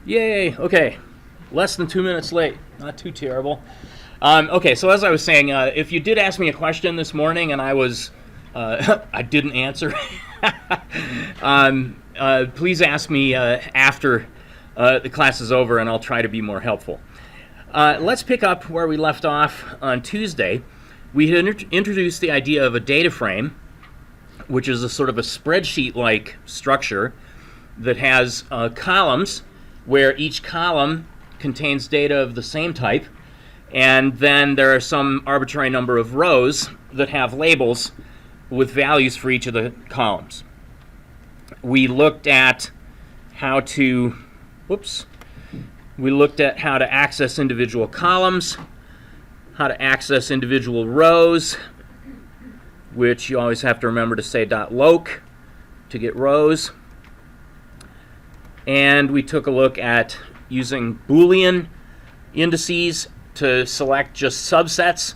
Yay, okay. Less than 2 minutes late. Not too terrible. Okay, so as I was saying, if you did ask me a question this morning and I was, I didn't answer, please ask me after the class is over and I'll try to be more helpful. Let's pick up where we left off on Tuesday. We had introduced the idea of a data frame, which is a sort of a spreadsheet-like structure that has columns where each column contains data of the same type, and then there are some arbitrary number of rows that have labels with values for each of the columns. We looked at how to, access individual columns, how to access individual rows, which you always have to remember to say .loc to get rows. And we took a look at using Boolean indices to select just subsets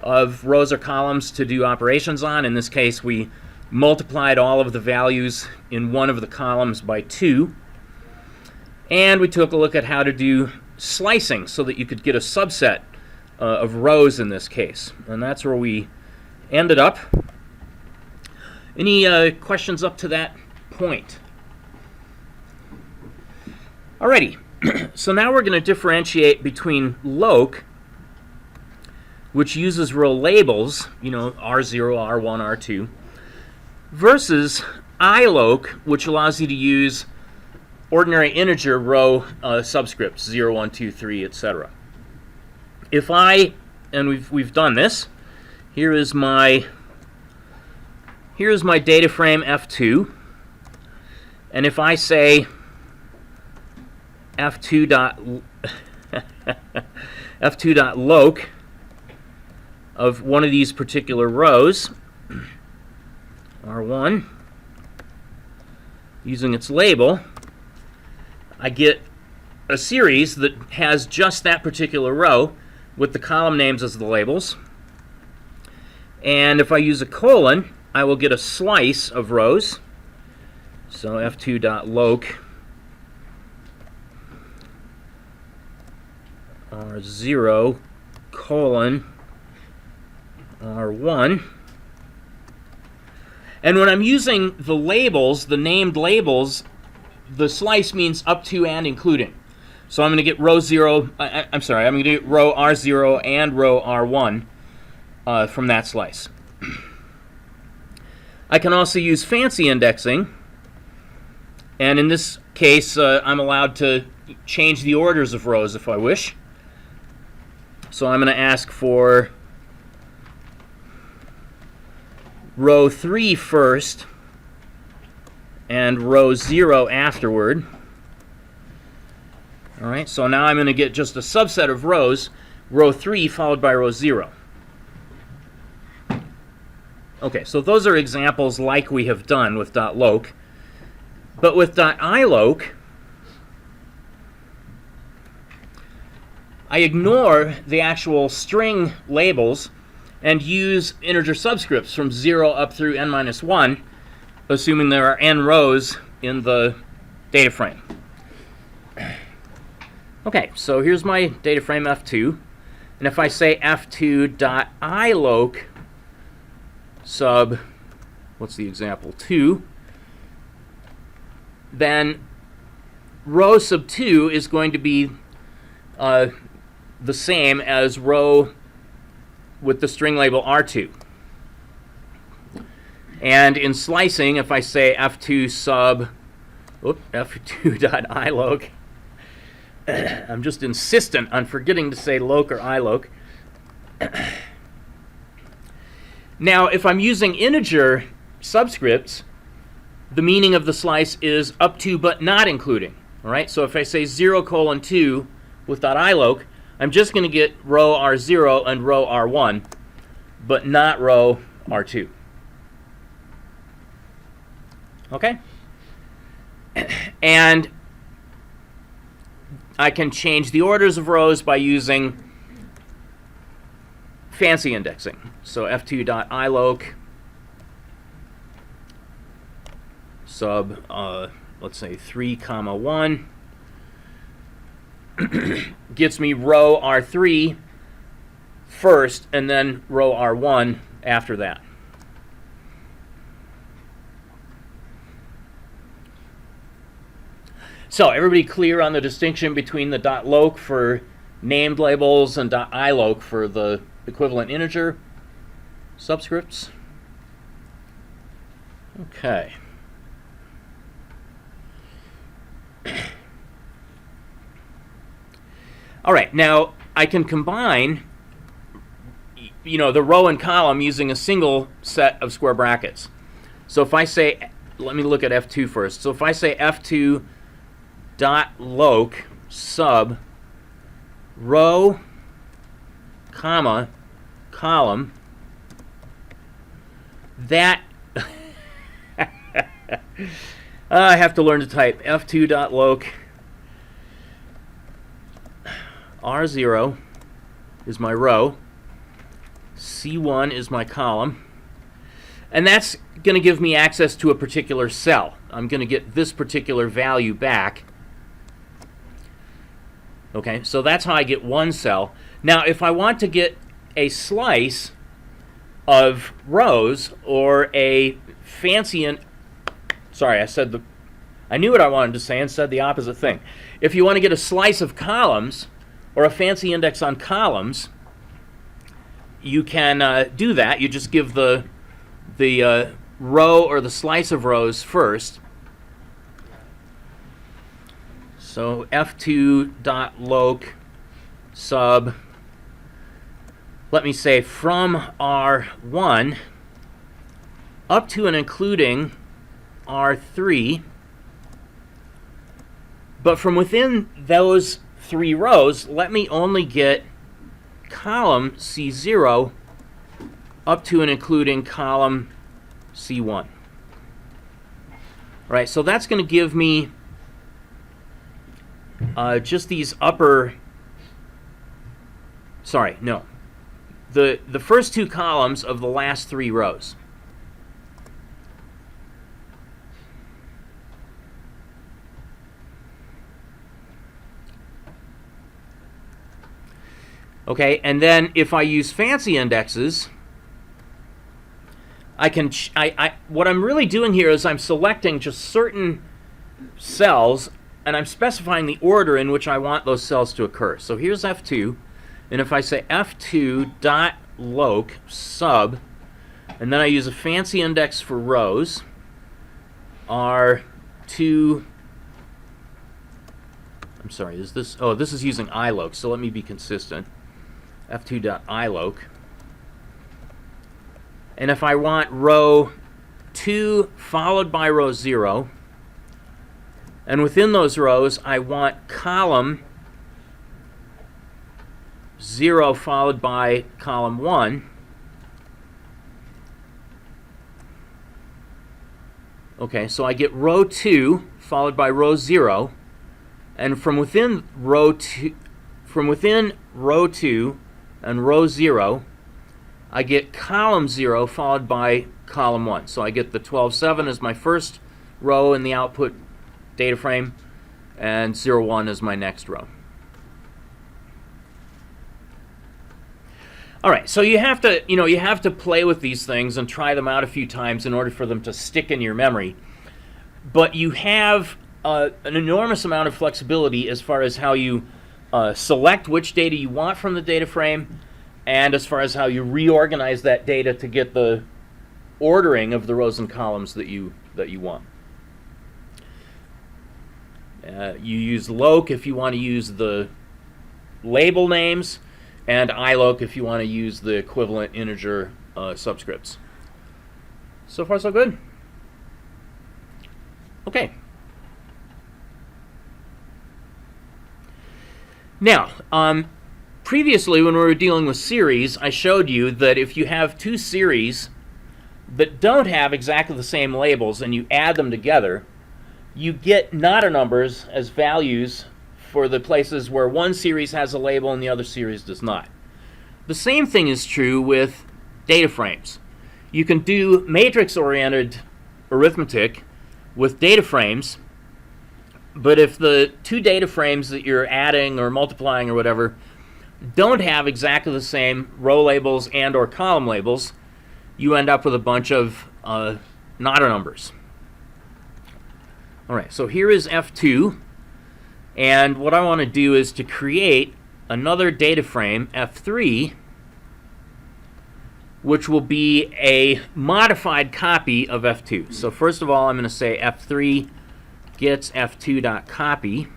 of rows or columns to do operations on. In this case, we multiplied all of the values in one of the columns by 2. And we took a look at how to do slicing so that you could get a subset of rows in this case. And that's where we ended up. Any questions up to that point? Alrighty, so now we're going to differentiate between loc, which uses row labels, R0, R1, R2, versus iloc, which allows you to use ordinary integer row subscripts, 0, 1, 2, 3, etc. If I, and we've done this, here is my data frame F2, and if I say f2.loc of one of these particular rows, R1, using its label, I get a series that has just that particular row with the column names as the labels. And if I use a colon, I will get a slice of rows. So f2.loc R0 colon R1. And when I'm using the labels, the named labels, the slice means up to and including. So I'm going to get row 0, I'm going to get row R0 and row R1 from that slice. I can also use fancy indexing, and in this case I'm allowed to change the orders of rows if I wish. So I'm going to ask for row 3 first and row 0 afterward. All right, so now I'm going to get just a subset of rows, row 3 followed by row 0. Okay, so those are examples like we have done with .loc. But with .iloc, I ignore the actual string labels and use integer subscripts from 0 up through n-1, assuming there are n rows in the data frame. Okay, so here's my data frame F2. And if I say f2.iloc sub, what's the example, 2, then row sub 2 is going to be the same as row with the string label R2. And in slicing, if I say f2 sub, f2.iloc, I'm just insistent on forgetting to say loc or iloc. Now, if I'm using integer subscripts, the meaning of the slice is up to but not including. All right, so if I say 0 colon 2 with .iloc, I'm just going to get row R0 and row R1, but not row R2. Okay? And I can change the orders of rows by using fancy indexing. So f2.iloc sub, let's say 3, 1, gets me row R3 first, and then row R1 after that. So everybody clear on the distinction between the .loc for named labels and .iloc for the equivalent integer subscripts? Okay. All right, now I can combine the row and column using a single set of square brackets. So if I say, let me look at F2 first. So if I say F2 dot loc sub row comma column, that I have to learn to type. F2 dot loc R0 is my row, C1 is my column, and that's going to give me access to a particular cell. I'm going to get this particular value back. Okay, so that's how I get one cell. Now, if I want to get a slice of rows or a fancy I knew what I wanted to say and said the opposite thing. If you want to get a slice of columns or a fancy index on columns, you can do that. You just give the row or the slice of rows first. So F2.loc sub, let me say from R1 up to and including R3, but from within those 3 rows, let me only get column C0 up to and including column C1. All right, so that's going to give me just these upper, the first 2 columns of the last 3 rows. Okay, and then if I use fancy indexes, I can, what I'm really doing here is I'm selecting just certain cells, and I'm specifying the order in which I want those cells to occur. So here's F2, and if I say F2.loc sub, and then I use a fancy index for rows, R2, I'm sorry, is this, oh, this is using iloc, so let me be consistent. F2.iloc. And if I want row 2 followed by row 0, and within those rows I want column 0 followed by column 1, okay, so I get row 2 followed by row 0, and from within row 2 and row 0, I get column 0 followed by column 1. So I get the 12.7 as my first row in the output data frame, and 0.1 as my next row. All right, so you have to play with these things and try them out a few times in order for them to stick in your memory. But you have an enormous amount of flexibility as far as how you select which data you want from the data frame, and as far as how you reorganize that data to get the ordering of the rows and columns that you want. You use loc if you want to use the label names, and iloc if you want to use the equivalent integer subscripts. So far, so good. Okay. Now, previously when we were dealing with series, I showed you that if you have 2 series that don't have exactly the same labels and you add them together, you get nada numbers as values for the places where one series has a label and the other series does not. The same thing is true with data frames. You can do matrix-oriented arithmetic with data frames, But if the two data frames that you're adding or multiplying or whatever don't have exactly the same row labels and or column labels, you end up with a bunch of not numbers. All right, so here is F2, and what I want to do is to create another data frame, F3, which will be a modified copy of F2. So first of all, I'm going to say F3 gets F2.copy.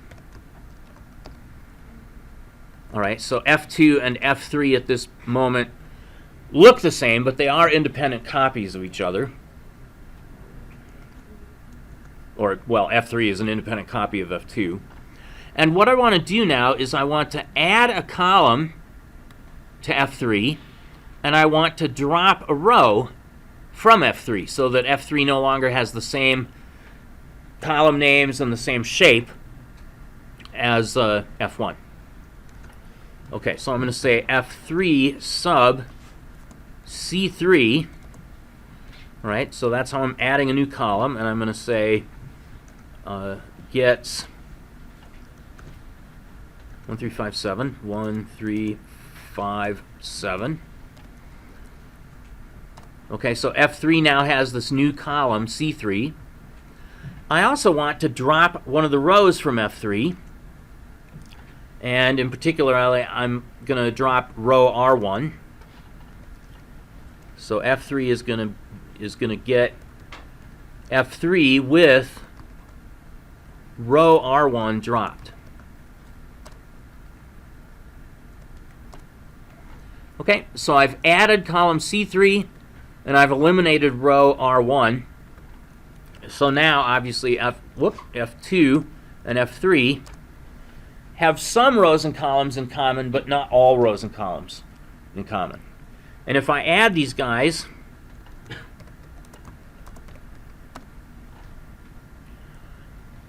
All right, so F2 and F3 at this moment look the same, but they are independent copies of each other. Or, well, F3 is an independent copy of F2. And what I want to do now is I want to add a column to F3, and I want to drop a row from F3 so that F3 no longer has the same column names and the same shape as F1. Okay, so I'm going to say F3 sub C3. All right, so that's how I'm adding a new column, and I'm going to say gets 1357, 1357. Okay, so F3 now has this new column, C3. I also want to drop one of the rows from F3, and in particular, I'm going to drop row R1. So F3 is going to get F3 with row R1 dropped. Okay, so I've added column C3 and I've eliminated row R1. So now obviously F2 and F3 have some rows and columns in common, but not all rows and columns in common. And if I add these guys,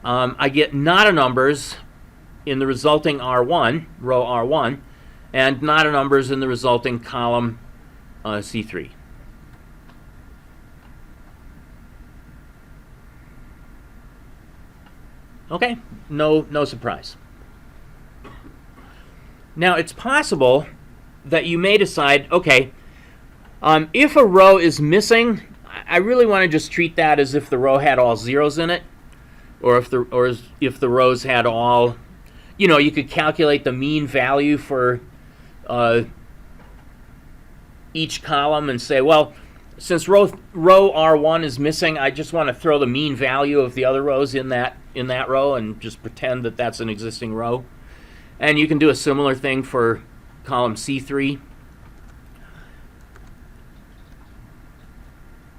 I get not numbers in the resulting R1, row R1, and not numbers in the resulting column C3. Okay, no surprise. Now, it's possible that you may decide, okay, if a row is missing, I really want to just treat that as if the row had all zeros in it, or if the rows had all, you could calculate the mean value for each column and say, well, since row R1 is missing, I just want to throw the mean value of the other rows in that row and just pretend that that's an existing row. And you can do a similar thing for column C3.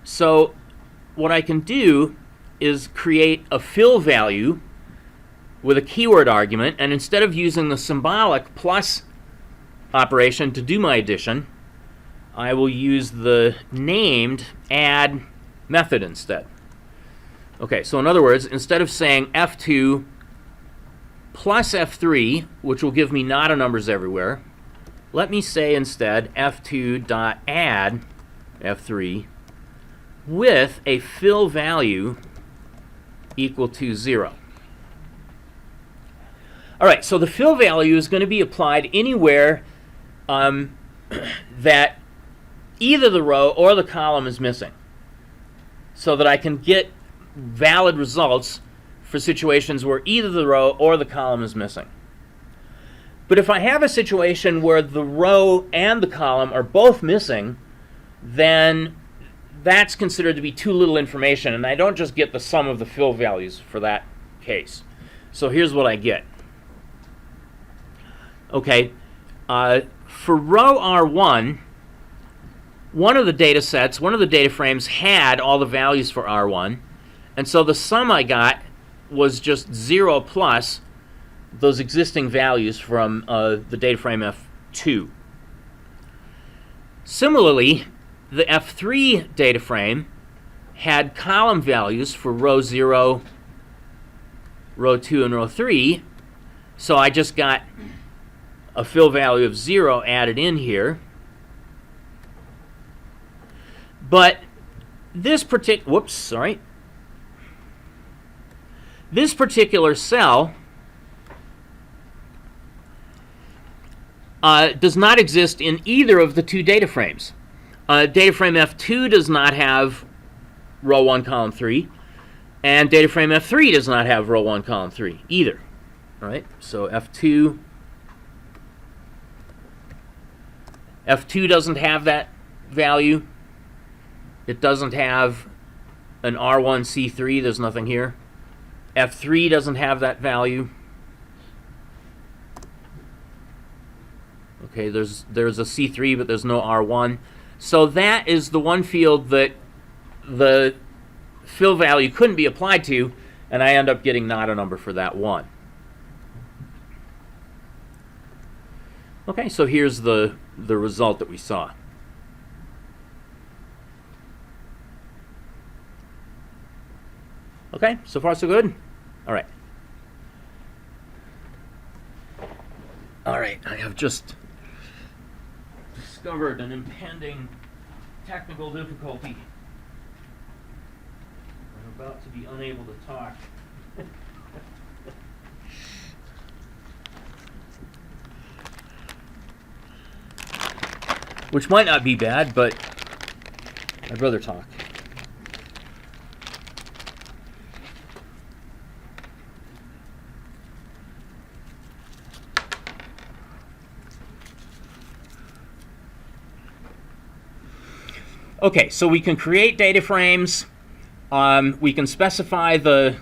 So what I can do is create a fill value with a keyword argument, and instead of using the symbolic plus operation to do my addition, I will use the named add method instead. Okay, so in other words, instead of saying F2 plus F3, which will give me not numbers everywhere, let me say instead F2.add F3 with a fill value equal to 0. All right, so the fill value is going to be applied anywhere that either the row or the column is missing, so that I can get valid results for situations where either the row or the column is missing. But if I have a situation where the row and the column are both missing, then that's considered to be too little information, and I don't just get the sum of the fill values for that case. So here's what I get. Okay, for row R1, one of the data frames had all the values for R1, and so the sum I got was just 0 plus those existing values from the data frame F2. Similarly, the F3 data frame had column values for row 0, row 2, and row 3, so I just got a fill value of 0 added in here. But this particular, This particular cell does not exist in either of the two data frames. Data frame F2 does not have row 1, column 3, and data frame F3 does not have row 1, column 3 either. All right, so F2 doesn't have that value. It doesn't have an R1C3, there's nothing here. F3 doesn't have that value. Okay, there's a C3, but there's no R1. So that is the one field that the fill value couldn't be applied to, and I end up getting not a number for that one. Okay, so here's the result that we saw. Okay, so far so good? All right. All right, I have just discovered an impending technical difficulty. I'm about to be unable to talk. Which might not be bad, but I'd rather talk. Okay, so we can create data frames. We can specify the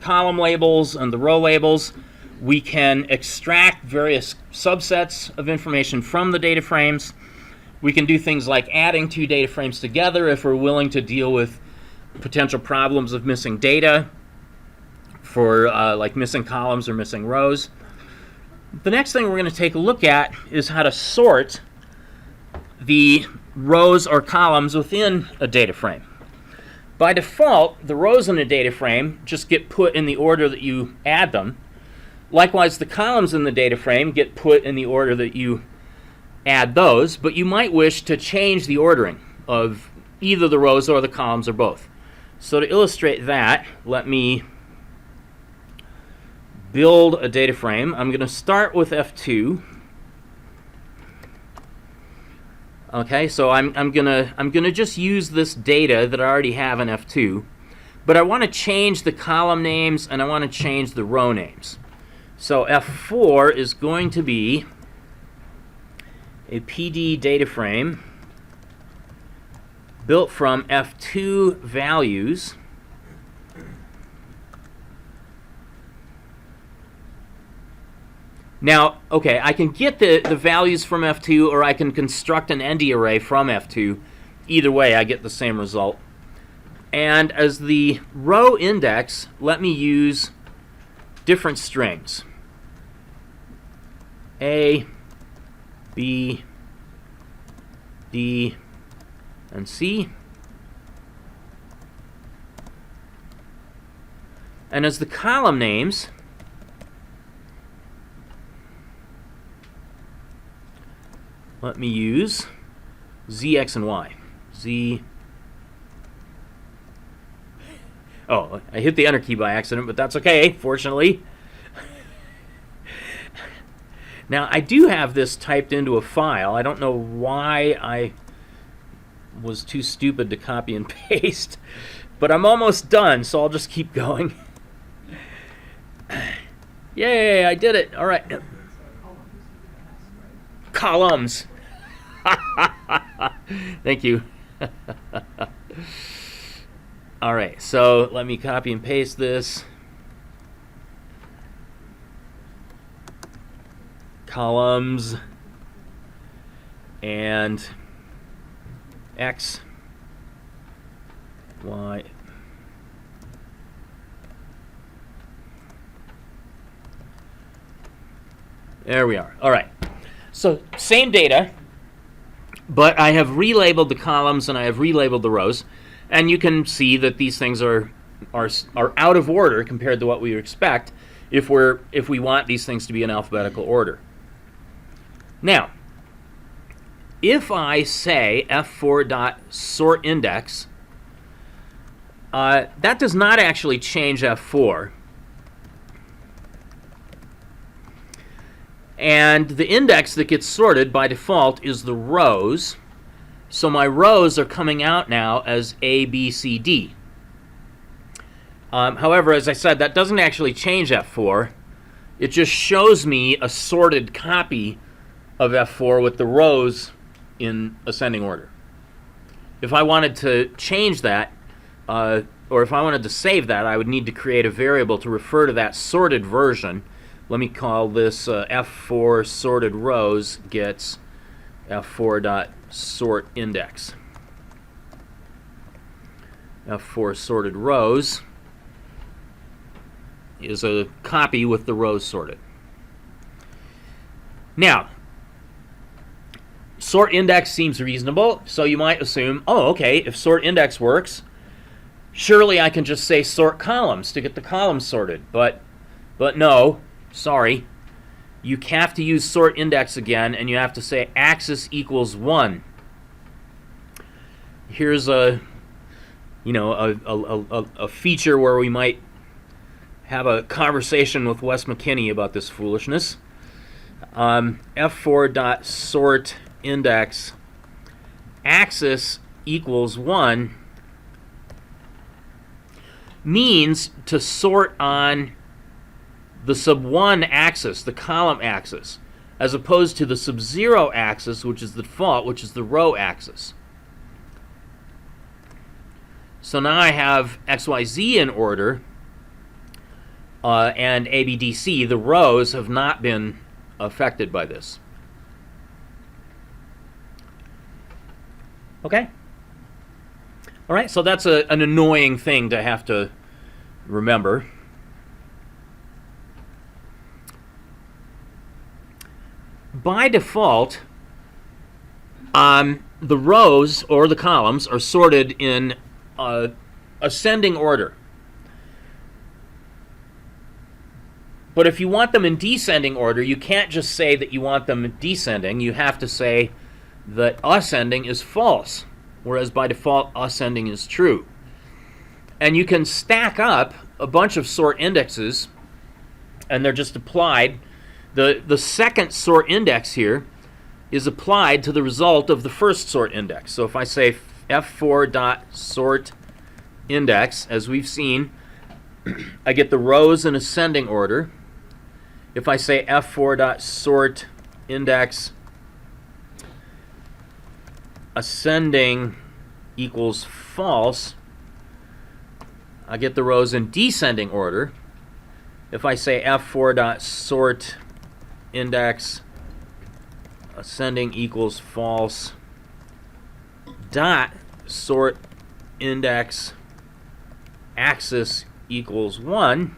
column labels and the row labels. We can extract various subsets of information from the data frames. We can do things like adding two data frames together if we're willing to deal with potential problems of missing data for like missing columns or missing rows. The next thing we're going to take a look at is how to sort the rows or columns within a data frame. By default, the rows in a data frame just get put in the order that you add them. Likewise, the columns in the data frame get put in the order that you add those, but you might wish to change the ordering of either the rows or the columns or both. So to illustrate that, let me build a data frame. I'm going to start with F2. Okay, so I'm gonna just use this data that I already have in F2, but I want to change the column names and I want to change the row names. So F4 is going to be a PD data frame built from F2 values Now, okay, I can get the values from F2, or I can construct an ND array from F2. Either way, I get the same result. And as the row index, let me use different strings. A, B, D, and C. And as the column names, let me use Z, X, and Y. Z. Oh, I hit the enter key by accident, but that's okay, fortunately. Now, I do have this typed into a file. I don't know why I was too stupid to copy and paste, but I'm almost done, so I'll just keep going. Yay, I did it. All right. Columns. Thank you. All right, so let me copy and paste this. Columns and X, Y. There we are. All right. So same data, but I have relabeled the columns and I have relabeled the rows, and you can see that these things are out of order compared to what we expect if we want these things to be in alphabetical order. Now, if I say f4.sortIndex, that does not actually change f4. And the index that gets sorted by default is the rows. So my rows are coming out now as A, B, C, D. However, as I said, that doesn't actually change F4. It just shows me a sorted copy of F4 with the rows in ascending order. If I wanted to change that, or if I wanted to save that, I would need to create a variable to refer to that sorted version. Let me call this F4 sorted rows gets F4.sort index. F4 sorted rows is a copy with the rows sorted. Now, sort index seems reasonable, so you might assume, oh, okay, if sort index works, surely I can just say sort columns to get the columns sorted. But no, sorry. You have to use sort index again, and you have to say axis equals 1. Here's a feature where we might have a conversation with Wes McKinney about this foolishness. F4.sort index axis equals 1 means to sort on the sub 1 axis, the column axis, as opposed to the sub 0 axis, which is the default, which is the row axis. So now I have XYZ in order, and ABDC. The rows have not been affected by this. Okay? All right, so that's an annoying thing to have to remember. By default, the rows or the columns are sorted in ascending order. But if you want them in descending order, you can't just say that you want them descending. You have to say that ascending is false, whereas by default ascending is true. And you can stack up a bunch of sort indexes, and they're just applied. The second sort index here is applied to the result of the first sort index. So if I say F4.sort index, as we've seen, I get the rows in ascending order. If I say F4.sort index ascending equals false, I get the rows in descending order. If I say F4.sort index ascending equals false dot sort index axis equals 1.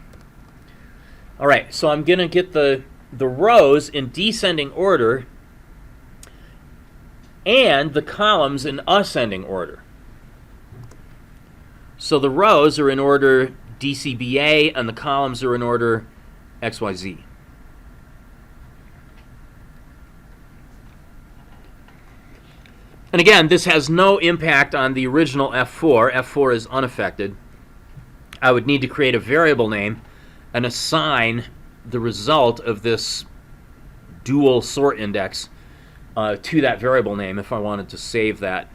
All right, so I'm going to get the rows in descending order and the columns in ascending order. So the rows are in order DCBA and the columns are in order XYZ. And again, this has no impact on the original F4. F4 is unaffected. I would need to create a variable name and assign the result of this dual sort index to that variable name if I wanted to save that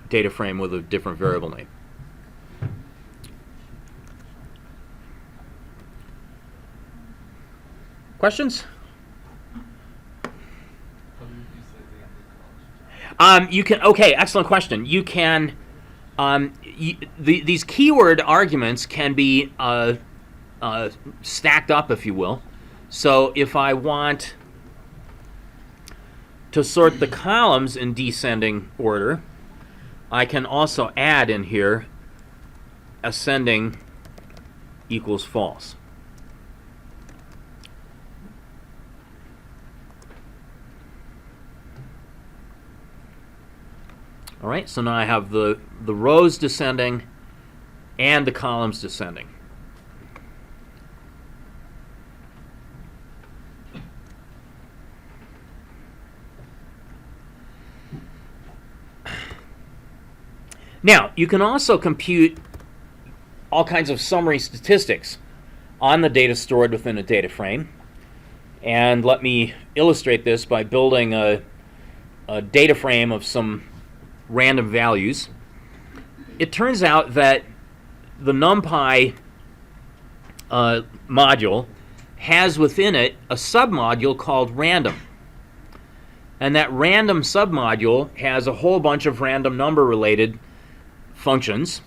data frame with a different variable name. Questions? You can. Okay, excellent question. You can. These keyword arguments can be stacked up, if you will. So if I want to sort the columns in descending order, I can also add in here ascending equals false. All right, so now I have the rows descending and the columns descending. Now, you can also compute all kinds of summary statistics on the data stored within a data frame. And let me illustrate this by building a data frame of some random values. It turns out that the NumPy module has within it a submodule called random. And that random submodule has a whole bunch of random number related functions.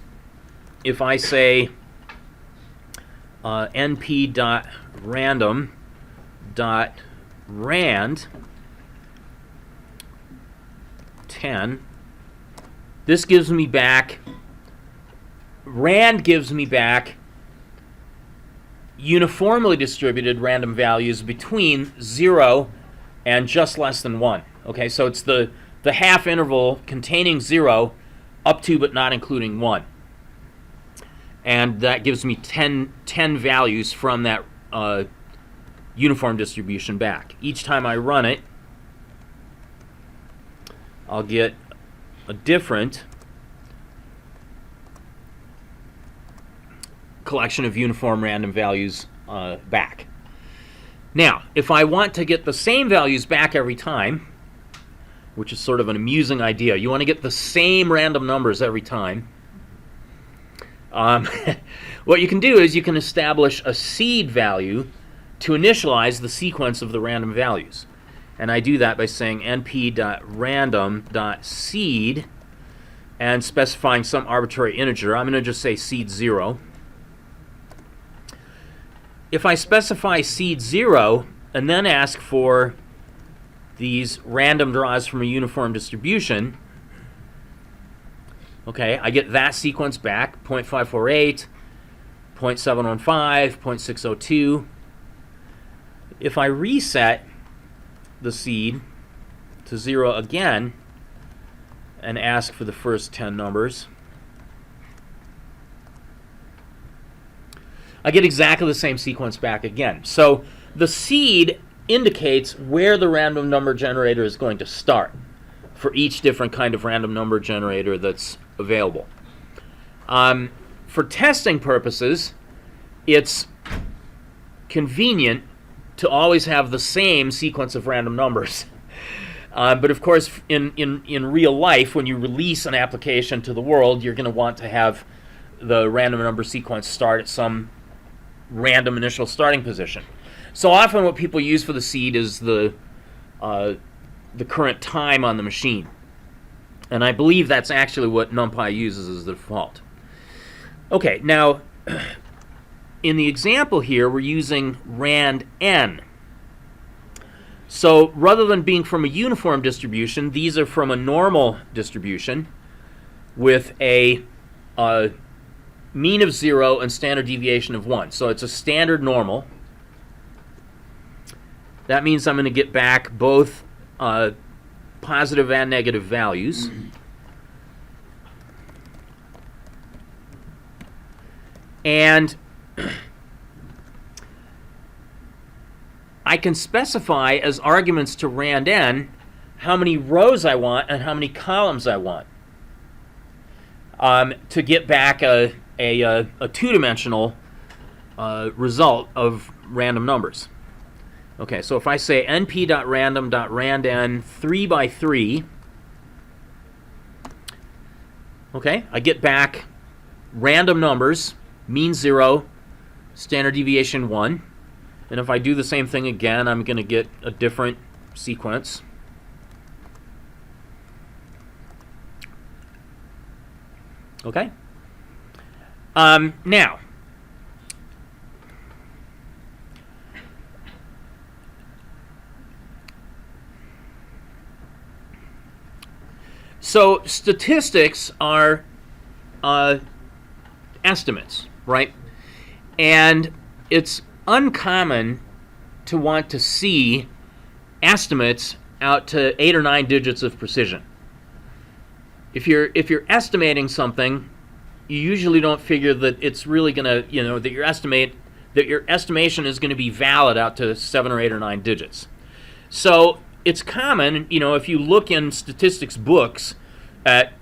If I say np.random.rand 10, this gives me back, rand gives me back uniformly distributed random values between 0 and just less than 1. Okay, so it's the half interval containing 0 up to but not including 1. And that gives me 10 values from that uniform distribution back. Each time I run it, I'll get a different collection of uniform random values back. Now, if I want to get the same values back every time, which is sort of an amusing idea, you want to get the same random numbers every time, what you can do is you can establish a seed value to initialize the sequence of the random values. And I do that by saying np.random.seed and specifying some arbitrary integer. I'm going to just say seed 0. If I specify seed 0 and then ask for these random draws from a uniform distribution, okay, I get that sequence back, 0.548, 0.715, 0.602. If I reset the seed to 0 again and ask for the first 10 numbers, I get exactly the same sequence back again. So the seed indicates where the random number generator is going to start for each different kind of random number generator that's available. For testing purposes, it's convenient to always have the same sequence of random numbers. But of course, in real life, when you release an application to the world, you're going to want to have the random number sequence start at some random initial starting position. So often what people use for the seed is the current time on the machine. And I believe that's actually what NumPy uses as the default. Okay, now in the example here, we're using rand n. So rather than being from a uniform distribution, these are from a normal distribution with a mean of 0 and standard deviation of 1. So it's a standard normal. That means I'm going to get back both positive and negative values. And I can specify as arguments to rand n how many rows I want and how many columns I want to get back a two-dimensional result of random numbers. Okay, so if I say np.random.randn 3 by 3, okay, I get back random numbers, mean 0, standard deviation 1. And if I do the same thing again, I'm going to get a different sequence. Okay? Now, so statistics are estimates, right? And it's uncommon to want to see estimates out to 8 or 9 digits of precision. If you're estimating something, you usually don't figure that it's really going to, that your estimation is going to be valid out to 7 or 8 or 9 digits. So it's common, if you look in statistics books at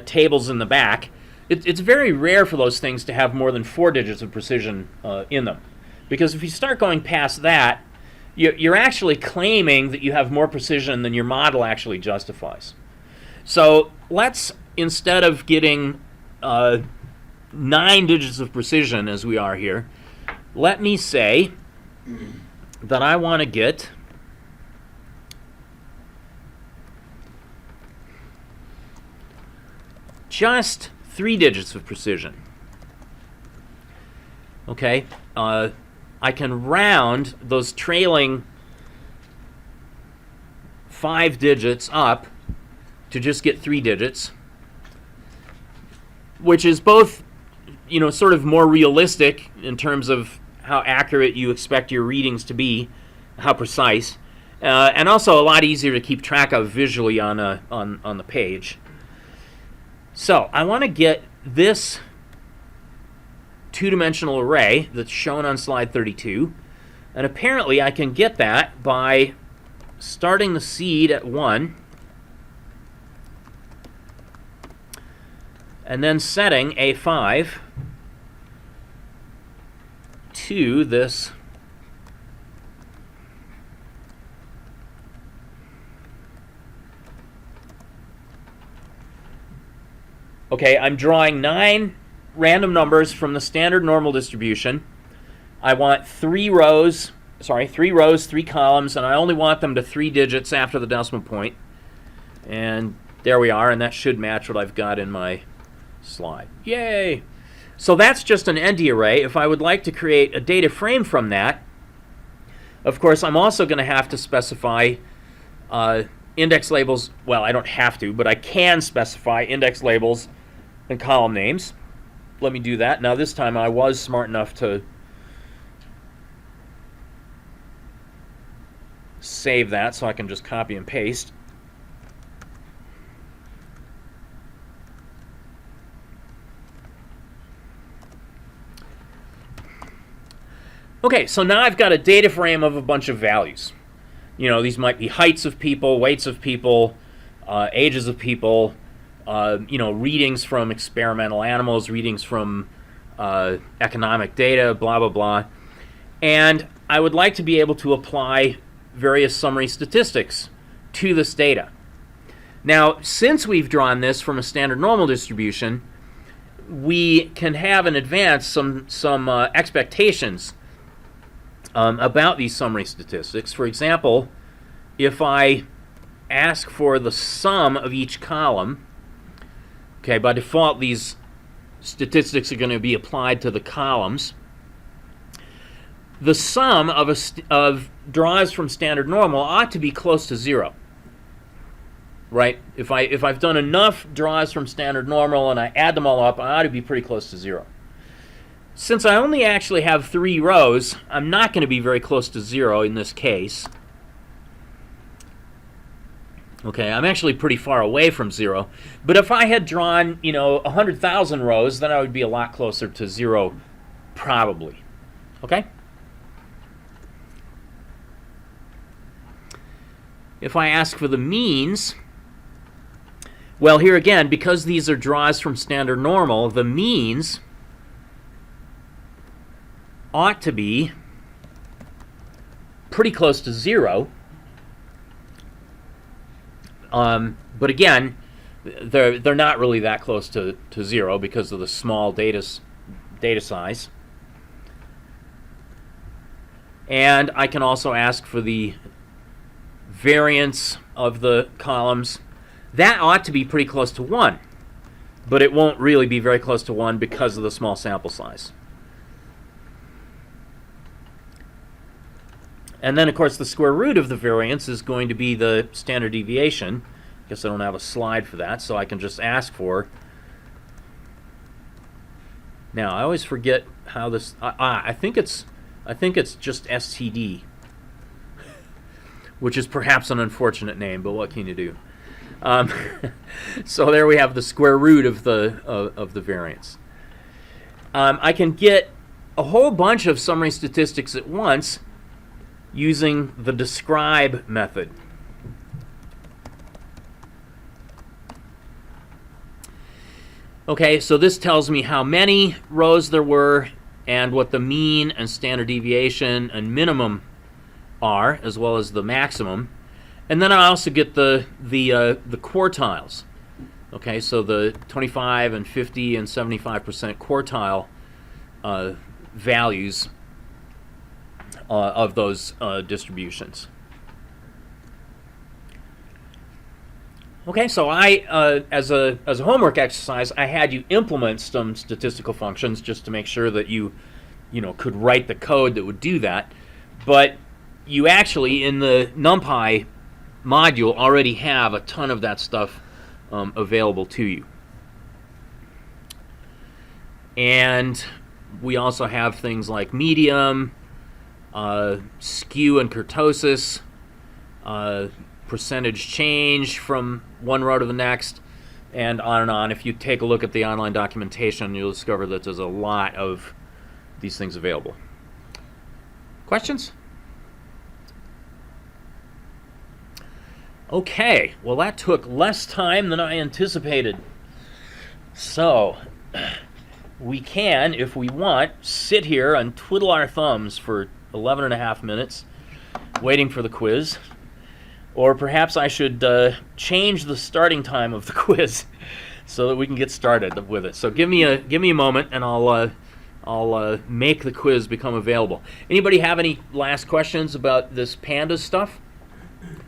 tables in the back, it's very rare for those things to have more than 4 digits of precision in them. Because if you start going past that, you're actually claiming that you have more precision than your model actually justifies. So let's, instead of getting 9 digits of precision as we are here, let me say that I want to get just 3 digits of precision. Okay, I can round those trailing 5 digits up to just get 3 digits, which is both, sort of more realistic in terms of how accurate you expect your readings to be, how precise, and also a lot easier to keep track of visually on the page. So I want to get this 2-dimensional array that's shown on slide 32, and apparently I can get that by starting the seed at 1 and then setting A5 to this okay, I'm drawing 9 random numbers from the standard normal distribution. I want 3 rows, 3 columns, and I only want them to 3 digits after the decimal point. And there we are, and that should match what I've got in my slide. Yay! So that's just an ND array. If I would like to create a data frame from that, of course, I'm also going to have to specify index labels. Well, I don't have to, but I can specify index labels and column names. Let me do that. Now this time I was smart enough to save that so I can just copy and paste. Okay, so now I've got a data frame of a bunch of values. These might be heights of people, weights of people, ages of people, readings from experimental animals, readings from economic data, blah, blah, blah. And I would like to be able to apply various summary statistics to this data. Now, since we've drawn this from a standard normal distribution, we can have in advance some expectations about these summary statistics. For example, if I ask for the sum of each column, okay, by default these statistics are going to be applied to the columns. The sum of draws from standard normal ought to be close to 0, right? If I've done enough draws from standard normal and I add them all up, I ought to be pretty close to 0. Since I only actually have 3 rows, I'm not going to be very close to 0 in this case. Okay, I'm actually pretty far away from 0. But if I had drawn, 100,000 rows, then I would be a lot closer to 0, probably. Okay? If I ask for the means, well, here again, because these are draws from standard normal, the means ought to be pretty close to 0. But again, they're not really that close to 0 because of the small data size. And I can also ask for the variance of the columns. That ought to be pretty close to 1, but it won't really be very close to 1 because of the small sample size. And then, of course, the square root of the variance is going to be the standard deviation. I guess I don't have a slide for that, so I can just ask for. Now, I always forget how this. I think it's just STD, which is perhaps an unfortunate name, but what can you do? So there we have the square root of the variance. I can get a whole bunch of summary statistics at once using the describe method. Okay, so this tells me how many rows there were and what the mean and standard deviation and minimum are, as well as the maximum. And then I also get the quartiles. Okay, so the 25 and 50 and 75% quartile values of those distributions. Okay, so I, as a homework exercise, I had you implement some statistical functions just to make sure that you could write the code that would do that. But you actually, in the NumPy module, already have a ton of that stuff available to you. And we also have things like medium, skew and kurtosis, percentage change from one row to the next, and on and on. If you take a look at the online documentation, you'll discover that there's a lot of these things available. Questions? Okay, well that took less time than I anticipated. So, we can, if we want, sit here and twiddle our thumbs for 11 and a half minutes waiting for the quiz. Or perhaps I should change the starting time of the quiz so that we can get started with it. So give me a moment, and I'll make the quiz become available. Anybody have any last questions about this pandas stuff?